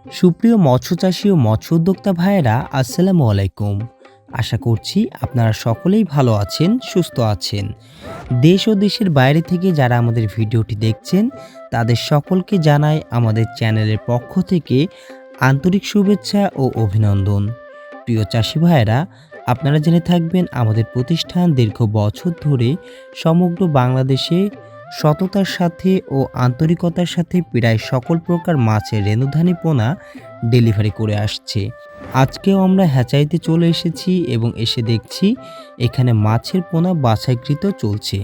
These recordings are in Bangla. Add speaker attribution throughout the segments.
Speaker 1: সুপ্রিয় মৎস্য চাষী ও মৎস্য উদ্যোক্তা ভাইয়েরা, আসসালামু আলাইকুম। আশা করছি আপনারা সকলেই ভালো আছেন, সুস্থ আছেন। দেশ ও দেশের বাইরে থেকে যারা আমাদের ভিডিওটি দেখছেন, তাদের সকলকে জানাই আমাদের চ্যানেলের পক্ষ থেকে আন্তরিক শুভেচ্ছা ও অভিনন্দন। প্রিয় চাষী ভাইয়েরা, আপনারা জেনে থাকবেন আমাদের প্রতিষ্ঠান দীর্ঘ বছর ধরে সমগ্র বাংলাদেশে সততার সাথে ও আন্তরিকতার সাথে প্রায় সকল প্রকার মাছের রেণুধানী পোনা ডেলিভারি করে আসছে। আজকেও আমরা হ্যাচারিতে চলে এসেছি এবং এসে দেখছি এখানে মাছের পোনা বাছাইকৃত চলছে।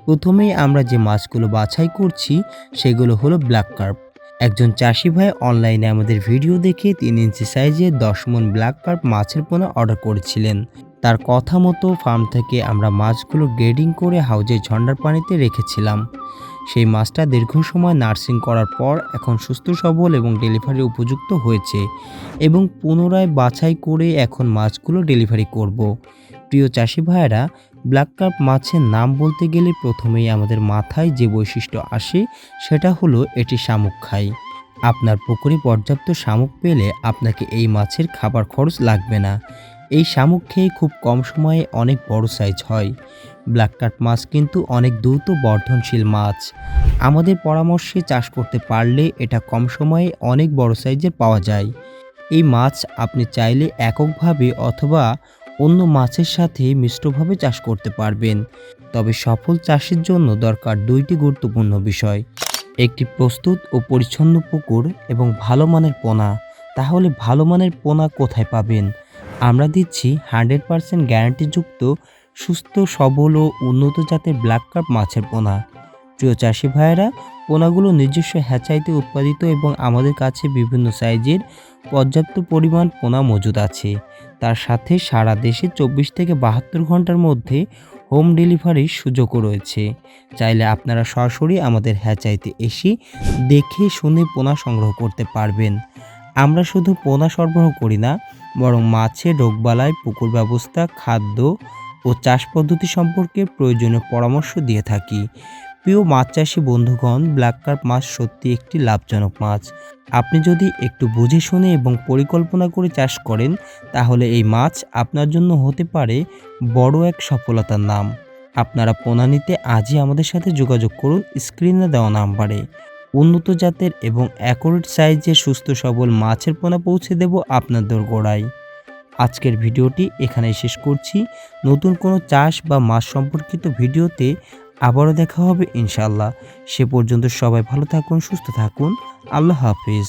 Speaker 1: প্রথমেই আমরা যে মাছগুলো বাছাই করছি সেগুলো হলো ব্ল্যাক কার্প। একজন চাষি ভাই অনলাইনে আমাদের ভিডিও দেখে 3 ইঞ্চি সাইজের 10 মণ ব্ল্যাক কার্প মাছের পোনা অর্ডার করেছিলেন। তার কথা মতো ফার্ম থেকে আমরা মাছগুলো গ্রেডিং করে হাউজে ঝর্ণার পানিতে রেখেছিলাম। সেই মাছটা দীর্ঘ সময় নার্সিং করার পর এখন সুস্থ সবল এবং ডেলিভারি উপযুক্ত হয়েছে এবং পুনরায় বাছাই করে এখন মাছগুলো ডেলিভারি করব। প্রিয় চাষি ভাইয়েরা, ব্ল্যাক কার্প মাছের নাম বলতে গেলে প্রথমেই আমাদের মাথায় যে বৈশিষ্ট্য আসে সেটা হলো এটি শামুক খায়। আপনার পুকুরে পর্যাপ্ত শামুক পেলে আপনাকে এই মাছের খাবার খরচ লাগবে না। এই শামুক খেয়ে খুব কম সময়ে অনেক বড় সাইজ হয়। ব্ল্যাক কার্প মাছ কিন্তু অনেক দ্রুত বর্ধনশীল মাছ। আমাদের পরামর্শে চাষ করতে পারলে এটা কম সময়ে অনেক বড় সাইজের পাওয়া যায়। এই মাছ আপনি চাইলে এককভাবে অথবা অন্য মাছের সাথে মিশ্রভাবে চাষ করতে পারবেন। তবে সফল চাষের জন্য দরকার 2টি গুরুত্বপূর্ণ বিষয়: একটি প্রস্তুত ও পরিচ্ছন্ন পুকুর এবং ভালো মানের পোনা। তাহলে ভালো মানের পোনা কোথায় পাবেন? আমরা দিচ্ছি 100% গ্যারান্টিযুক্ত সুস্থ সবল ও উন্নত জাতের ব্ল্যাক কার্প মাছের পোনা। প্রিয় চাষি ভাইয়েরা, পোনাগুলো নিজস্ব হ্যাচারিতে উৎপাদিত এবং আমাদের কাছে বিভিন্ন সাইজের পর্যাপ্ত পরিমাণ পোনা মজুদ আছে। তার সাথে সারা দেশে 24 থেকে 72 ঘন্টার মধ্যে হোম ডেলিভারির সুযোগও রয়েছে। চাইলে আপনারা সরাসরি আমাদের হ্যাচারিতে এসে দেখে শুনে পোনা সংগ্রহ করতে পারবেন। আমরা শুধু পোনা সরবরাহ করি না, বরং মাছের রোগবালাই, পুকুর ব্যবস্থা, খাদ্য ও চাষ পদ্ধতি সম্পর্কে প্রয়োজনীয় পরামর্শ দিয়ে থাকি। প্রিয় মাছ চাষী বন্ধুগণ, ব্ল্যাক কার্প মাছ সত্যি একটি লাভজনক মাছ। আপনি যদি একটু বুঝে শুনে এবং পরিকল্পনা করে চাষ করেন, তাহলে এই মাছ আপনার জন্য হতে পারে বড় এক সফলতার নাম। আপনারা পোনা নিতে আজই আমাদের সাথে যোগাযোগ করুন স্ক্রিনে দেওয়া নাম্বারে। উন্নত জাতের এবং অ্যাকুরেট সাইজের সুস্থ সবল মাছের পোনা পৌঁছে দেব আপনার দোরগোড়ায়। আজকের ভিডিওটি এখানেই শেষ করছি। নতুন কোনো চাষ বা মাছ সম্পর্কিত ভিডিওতে আবারও দেখা হবে ইনশাআল্লাহ। সে পর্যন্ত সবাই ভালো থাকুন, সুস্থ থাকুন। আল্লাহ হাফেজ।